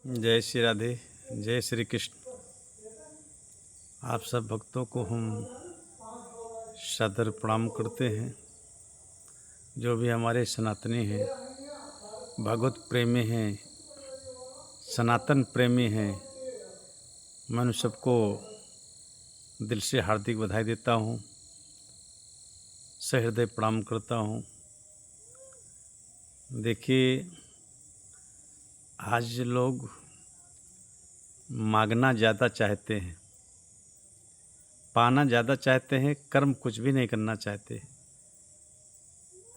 जय श्री राधे, जय श्री कृष्ण। आप सब भक्तों को हम सादर प्रणाम करते हैं। जो भी हमारे सनातनी हैं, भगवत प्रेमी हैं, सनातन प्रेमी हैं, मैं उन सबको दिल से हार्दिक बधाई देता हूँ, सहृदय प्रणाम करता हूँ। देखिए, आज लोग मांगना ज़्यादा चाहते हैं, पाना ज़्यादा चाहते हैं, कर्म कुछ भी नहीं करना चाहते।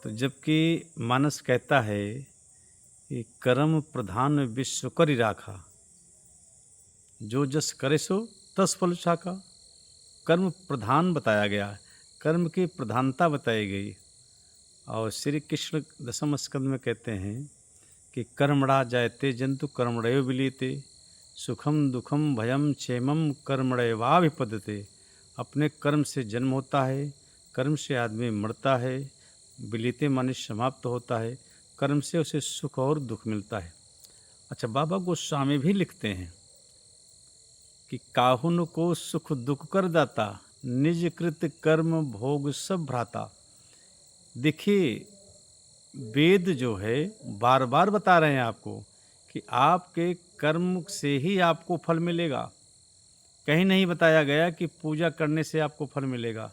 तो जबकि मानस कहता है कि कर्म प्रधान विश्व करि राखा, जो जस करे सो तस फल चाखा। कर्म प्रधान बताया गया है, कर्म की प्रधानता बताई गई। और श्री कृष्ण दशम स्कंद में कहते हैं कि कर्मणा जायते जंतु कर्मणैव विलीते, सुखम दुखम भयम क्षेमम कर्मणैवाभिपद्यते। अपने कर्म से जन्म होता है, कर्म से आदमी मरता है, विलीते माने समाप्त होता है, कर्म से उसे सुख और दुख मिलता है। अच्छा, बाबा गोस्वामी भी लिखते हैं कि काहुन को सुख दुख कर दाता, निज कृत कर्म भोग सब भ्राता। देखिए, वेद जो है बार बार बता रहे हैं आपको कि आपके कर्म से ही आपको फल मिलेगा। कहीं नहीं बताया गया कि पूजा करने से आपको फल मिलेगा,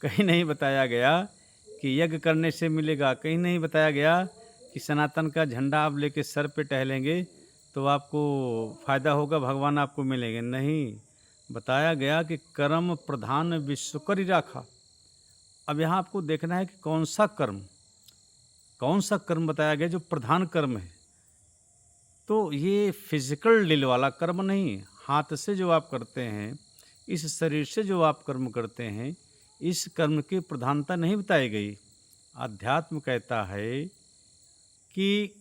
कहीं नहीं बताया गया कि यज्ञ करने से मिलेगा, कहीं नहीं बताया गया कि सनातन का झंडा आप लेके सर पे टहलेंगे तो आपको फ़ायदा होगा, भगवान आपको मिलेंगे। नहीं, बताया गया कि कर्म प्रधान विश्व करि राखा। अब यहाँ आपको देखना है कि कौन सा कर्म बताया गया जो प्रधान कर्म है। तो ये फिजिकल डील वाला कर्म नहीं, हाथ से जो आप करते हैं, इस शरीर से जो आप कर्म करते हैं, इस कर्म की प्रधानता नहीं बताई गई। अध्यात्म कहता है कि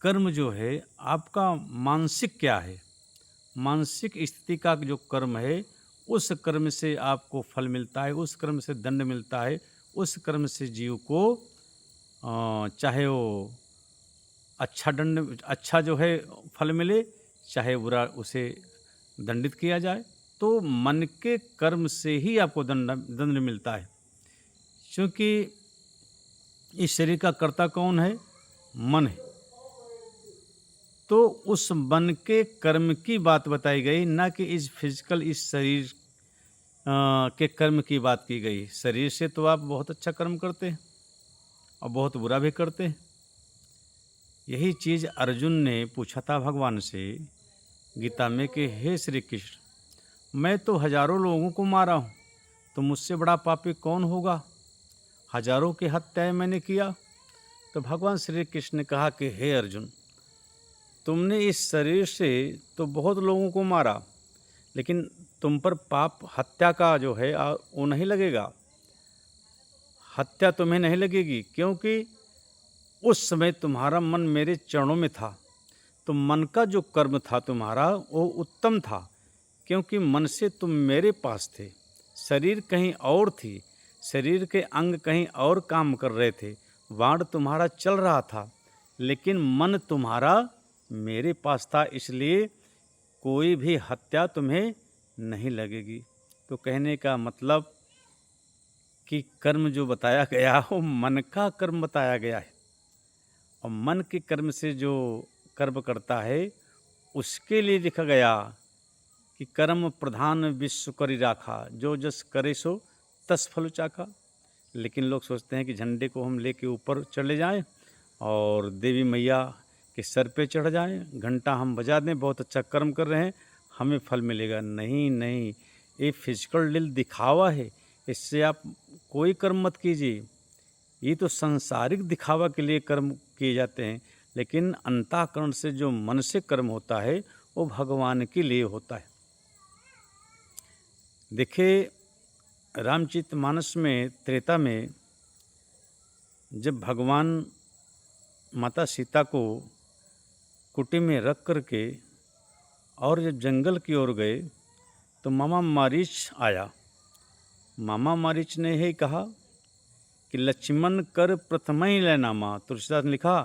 कर्म जो है आपका मानसिक क्या है, मानसिक स्थिति का जो कर्म है, उस कर्म से आपको फल मिलता है, उस कर्म से दंड मिलता है, उस कर्म से जीव को चाहे वो अच्छा जो है फल मिले, चाहे बुरा उसे दंडित किया जाए। तो मन के कर्म से ही आपको दंड मिलता है, क्योंकि इस शरीर का कर्ता कौन है? मन है। तो उस मन के कर्म की बात बताई गई, ना कि इस फिजिकल इस शरीर के कर्म की बात की गई। शरीर से तो आप बहुत अच्छा कर्म करते हैं और बहुत बुरा भी करते हैं। यही चीज़ अर्जुन ने पूछा था भगवान से गीता में कि हे श्री कृष्ण, मैं तो हजारों लोगों को मारा हूँ, तो मुझसे बड़ा पापी कौन होगा? हजारों की हत्याएं मैंने किया। तो भगवान श्री कृष्ण ने कहा कि हे अर्जुन, तुमने इस शरीर से तो बहुत लोगों को मारा, लेकिन तुम पर पाप हत्या का जो है वो नहीं लगेगा। हत्या तुम्हें नहीं लगेगी, क्योंकि उस समय तुम्हारा मन मेरे चरणों में था। तो मन का जो कर्म था तुम्हारा वो उत्तम था, क्योंकि मन से तुम मेरे पास थे। शरीर कहीं और थी, शरीर के अंग कहीं और काम कर रहे थे, वाण तुम्हारा चल रहा था, लेकिन मन तुम्हारा मेरे पास था, इसलिए कोई भी हत्या तुम्हें नहीं लगेगी। तो कहने का मतलब कि कर्म जो बताया गया वो मन का कर्म बताया गया है, और मन के कर्म से जो कर्म करता है उसके लिए लिखा गया कि कर्म प्रधान विश्व करि राखा, जो जस करे सो तस फल चाखा। लेकिन लोग सोचते हैं कि झंडे को हम लेके ऊपर चले जाएं और देवी मैया के सर पे चढ़ जाएं, घंटा हम बजा दें, बहुत अच्छा कर्म कर रहे हैं, हमें फल मिलेगा। नहीं नहीं, ये फिजिकल डील दिखावा है, इससे आप कोई कर्म मत कीजिए। ये तो सांसारिक दिखावा के लिए कर्म किए जाते हैं, लेकिन अंतःकरण से जो मन से कर्म होता है वो भगवान के लिए होता है। देखिए, रामचरितमानस में त्रेता में जब भगवान माता सीता को कुटी में रख करके और जब जंगल की ओर गए तो मामा मारीच आया। मामा मारीच ने यही कहा कि लक्ष्मण कर प्रथम ही लेनामा। तुलसीदास ने लिखा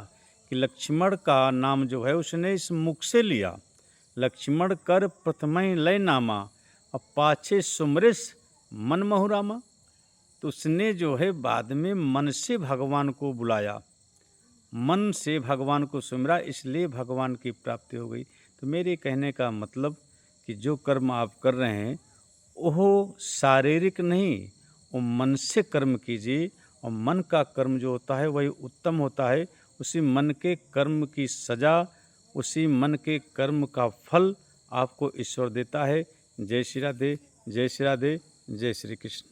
कि लक्ष्मण का नाम जो है उसने इस मुख से लिया। लक्ष्मण कर प्रथमहि लय नामा, अब पाछे सुमरिस मन महुरामा। तो उसने जो है बाद में मन से भगवान को बुलाया, मन से भगवान को सुमिरा, इसलिए भगवान की प्राप्ति हो गई। तो मेरे कहने का मतलब कि जो कर्म आप कर रहे हैं वो शारीरिक नहीं, वो मन से कर्म कीजिए, और मन का कर्म जो होता है वही उत्तम होता है। उसी मन के कर्म की सजा, उसी मन के कर्म का फल आपको ईश्वर देता है। जय श्री राधे, जय श्री राधे, जय श्री कृष्ण।